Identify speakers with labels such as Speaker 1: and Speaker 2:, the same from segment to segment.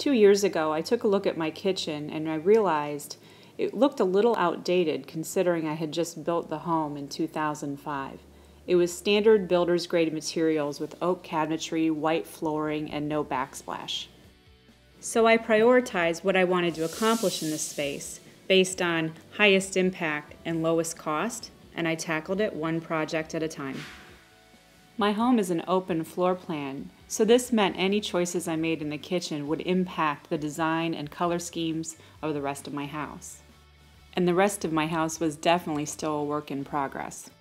Speaker 1: 2 years ago, I took a look at my kitchen and I realized it looked a little outdated considering I had just built the home in 2005. It was standard builder's grade materials with oak cabinetry, white flooring, and no backsplash. So I prioritized what I wanted to accomplish in this space based on highest impact and lowest cost, and I tackled it one project at a time. My home is an open floor plan, so this meant any choices I made in the kitchen would impact the design and color schemes of the rest of my house. And the rest of my house was definitely still a work in progress.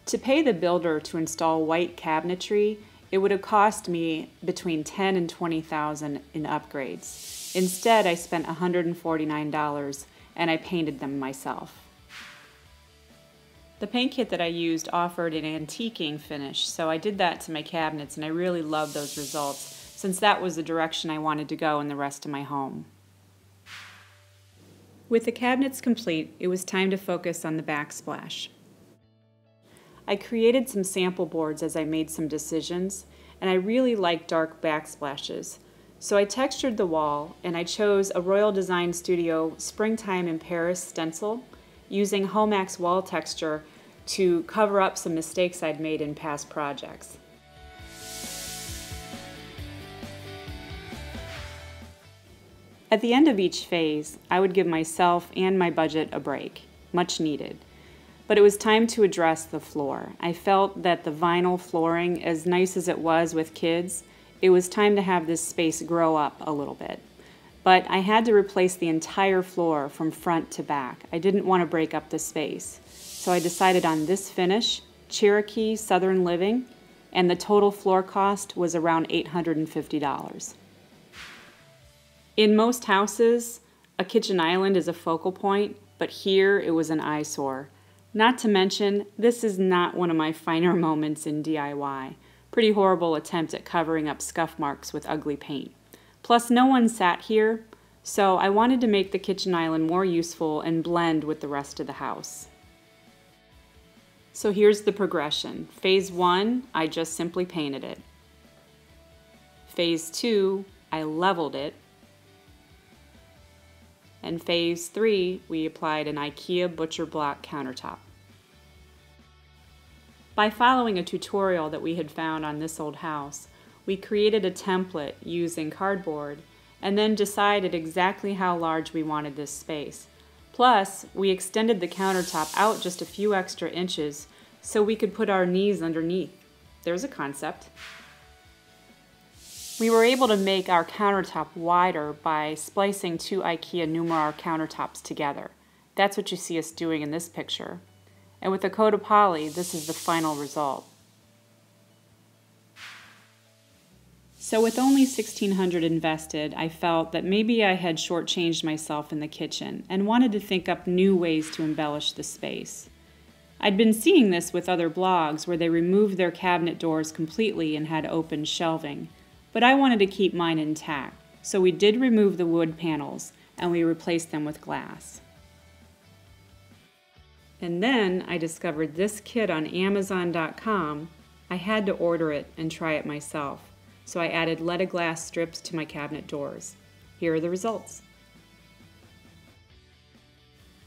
Speaker 1: To pay the builder to install white cabinetry, it would have cost me between $10,000 and $20,000 in upgrades. Instead, I spent $149 and I painted them myself. The paint kit that I used offered an antiquing finish, so I did that to my cabinets and I really loved those results since that was the direction I wanted to go in the rest of my home. With the cabinets complete, it was time to focus on the backsplash. I created some sample boards as I made some decisions, and I really like dark backsplashes. So I textured the wall, and I chose a Royal Design Studio Springtime in Paris stencil using Homax wall texture to cover up some mistakes I'd made in past projects. At the end of each phase, I would give myself and my budget a break, much needed. But it was time to address the floor. I felt that the vinyl flooring, as nice as it was with kids, it was time to have this space grow up a little bit. But I had to replace the entire floor from front to back. I didn't want to break up the space. So I decided on this finish, Cherokee Southern Living, and the total floor cost was around $850. In most houses, a kitchen island is a focal point, but here it was an eyesore. Not to mention, this is not one of my finer moments in DIY. Pretty horrible attempt at covering up scuff marks with ugly paint. Plus, no one sat here, so I wanted to make the kitchen island more useful and blend with the rest of the house. So here's the progression. Phase 1, I just simply painted it. Phase 2, I leveled it. And phase 3, we applied an IKEA butcher block countertop. By following a tutorial that we had found on this old house, we created a template using cardboard and then decided exactly how large we wanted this space. Plus, we extended the countertop out just a few extra inches so we could put our knees underneath. There's a concept. We were able to make our countertop wider by splicing two IKEA Numar countertops together. That's what you see us doing in this picture. And with a coat of poly, this is the final result. So with only $1,600 invested, I felt that maybe I had shortchanged myself in the kitchen and wanted to think up new ways to embellish the space. I'd been seeing this with other blogs where they removed their cabinet doors completely and had open shelving. But I wanted to keep mine intact, so we did remove the wood panels and we replaced them with glass. And then I discovered this kit on Amazon.com. I had to order it and try it myself, so I added leaded glass strips to my cabinet doors. Here are the results.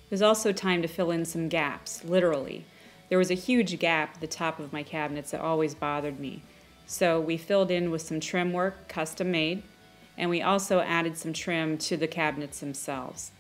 Speaker 1: It was also time to fill in some gaps, literally. There was a huge gap at the top of my cabinets that always bothered me. So we filled in with some trim work, custom made, and we also added some trim to the cabinets themselves.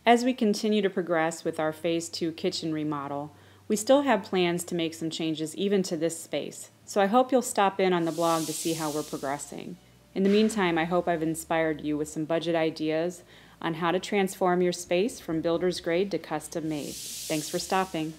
Speaker 1: As we continue to progress with our Phase 2 kitchen remodel, we still have plans to make some changes even to this space, so I hope you'll stop in on the blog to see how we're progressing. In the meantime, I hope I've inspired you with some budget ideas on how to transform your space from builder's grade to custom made. Thanks for stopping.